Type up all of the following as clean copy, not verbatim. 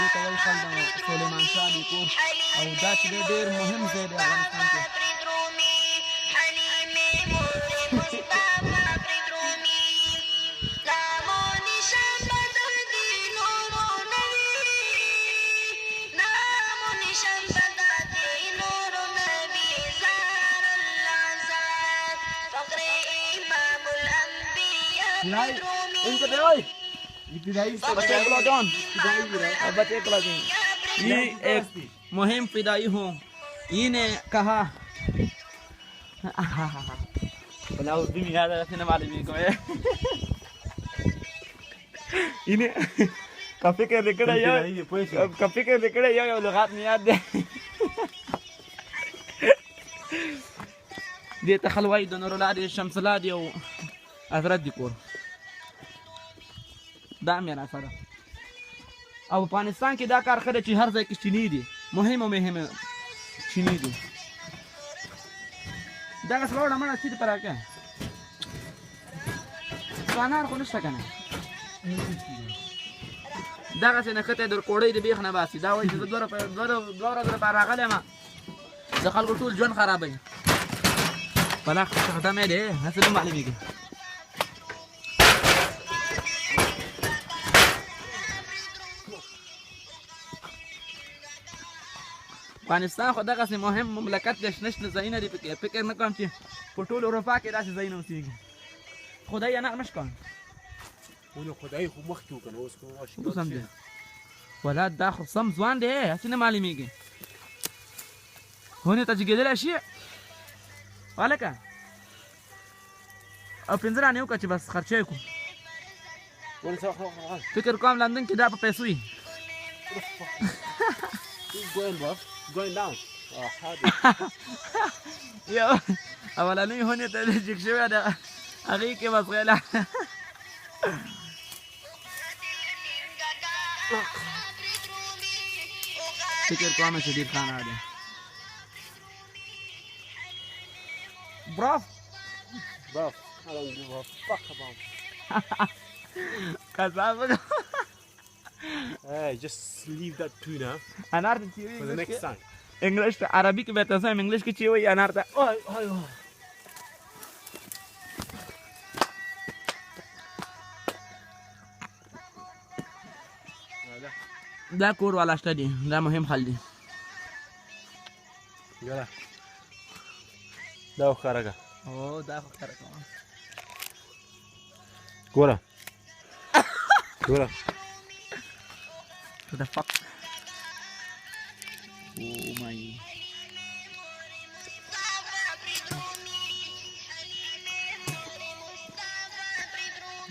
دې ته وایي خلک د سلیمان شاه دي کور او دا چې دی ډېر مهم ځای دی افغانستان کې. ये एक मुहिम फिदाई हूँ. इन्हें कहा इन्हें कफे के लिखड़ा कफे के लिखड़ा या लुगात में याद दे دې ته خلوای د نور العادي شمس العادي او حضرت ديکور دا میرا سره او افغانستان کې دا کار خره چې هر ځای کې چینی دي مهمه چینی دي دا څلور نه چې پر راکه ځانار خو نشته کنه دا څنګه نه کته در کوړې دی بیخ نه باسي دا وایي چې دوره پر راغله ما د خلکو ټول ژوند خرابوي بلا خطا مې ده هڅه معلومیږي افغانستان خو دغه مهم مملکت د نشنه ځایونه دي پکې فکر نه کوم چې په ټول اروپا کې داسې ځایونه اوسېږي خدای یې نغمش کوم ونه خدای خو مخکې وکړه اوس خو سم دی ولاد دا خو سم ځوان دی هسې نه معلومیږي هونې ته چې کېدلی شي هلکه او پنځه رانې وکړه چې بس خرچه یې کړو فکر کوم لندن کې دا په پیسو وي going down یو اولنۍ هونې ته جګ شوی ده هغې کې بس غیله فکر کوم چې ډېر خانه دی Bruv. I don't give a fuck about Kasama. Hey, just leave that tuna Anar for the next time. English to Arabic better some English ki chiwi anar ta. دا کور والا شته دي دا مهم حل دي يلا دا وخرجه او دا وخرجه ګوره ګوره what the fuck oh my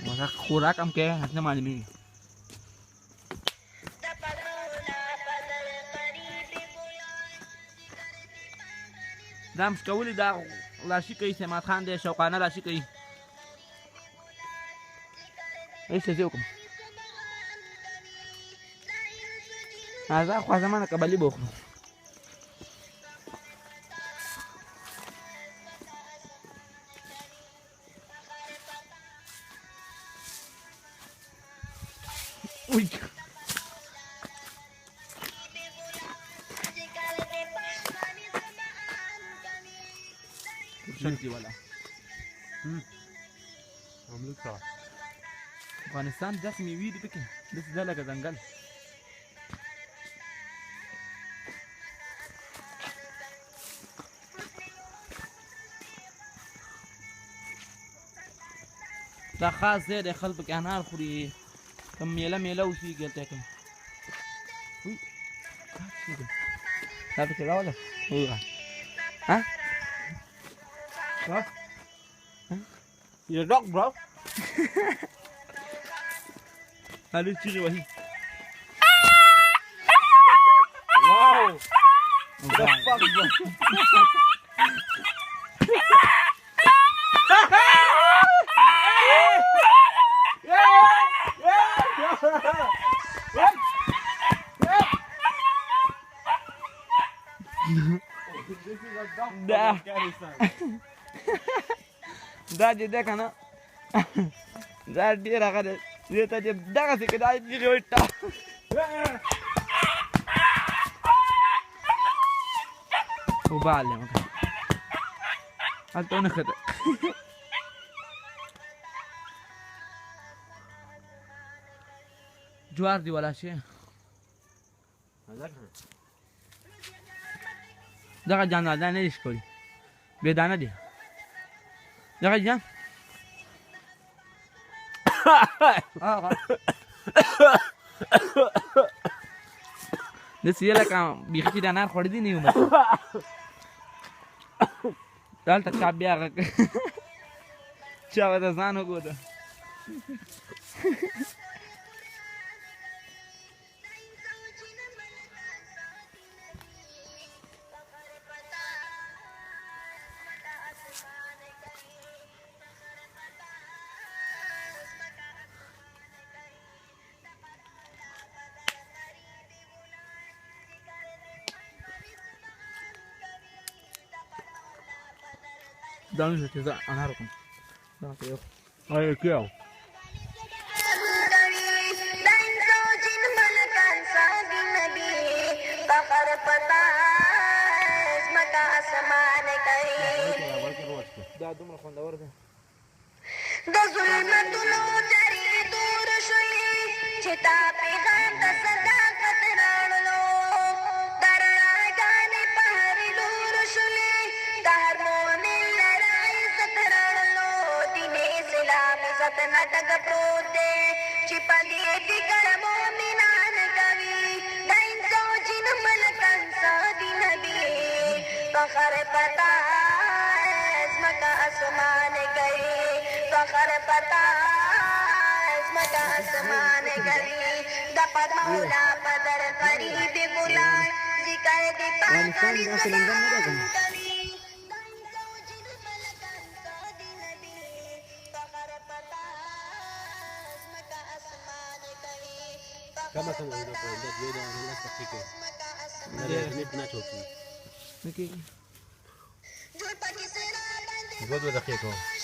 وذاك خوراک هم کې هڅه معلومي دا مشکولی دا لاشی کوي سمات خان دی شوقانه لاشی کوي ایسه زه وکم هذا خو زمانه قبلی بوخلو uy شنتی والا امریکا افغانستان داسې میوې دي پکې داسې ده لکه ځنګل دا خاص ځای دی خلک پکې انار خوري کوم میله اوسېږي هلته کوم وي دا پکې راوله ها Huh? You're a dog, bro. Allez, tirez, vas-y. Wow. What the fuck, bro? دا چې ده که نه دا ډېر هغه دی دې ته چې دغسې که دا چیغې وایي وبعلمك هلته نخته جوار دی ولا شي دغه جان دا نه شکولي به دانه دي دغه جان د سیاله کا بیخي چې دانار خوړې دي نه یو دلته چا بیا چا ودا ځان وګوره دانش چې زه انار کوم دا ته یو Ay, ¿qué hago? دا دومره خوندور ده د ظلمتونو ترې دور شولې چې تا پیغام د صداقت راوړلو د رڼاګانې په هرې لور شولې د هر مؤمن لره عزت راوړلو دین اسلام عزت نه ډک پروت دی چې په دې فکر مؤمنان کوي د انس او جن ملک انصاري نبي فخر پتا ازمکا اسمان گئی فخر پتا ازمکا اسمان گئی دپد مولا پدر قریب بلان ذکر دی پاکری سلام کری Kama sama hiyo kwa ndio ndio ndio safike. Ndio ni tunachoki. Okay. Ngoja dakika.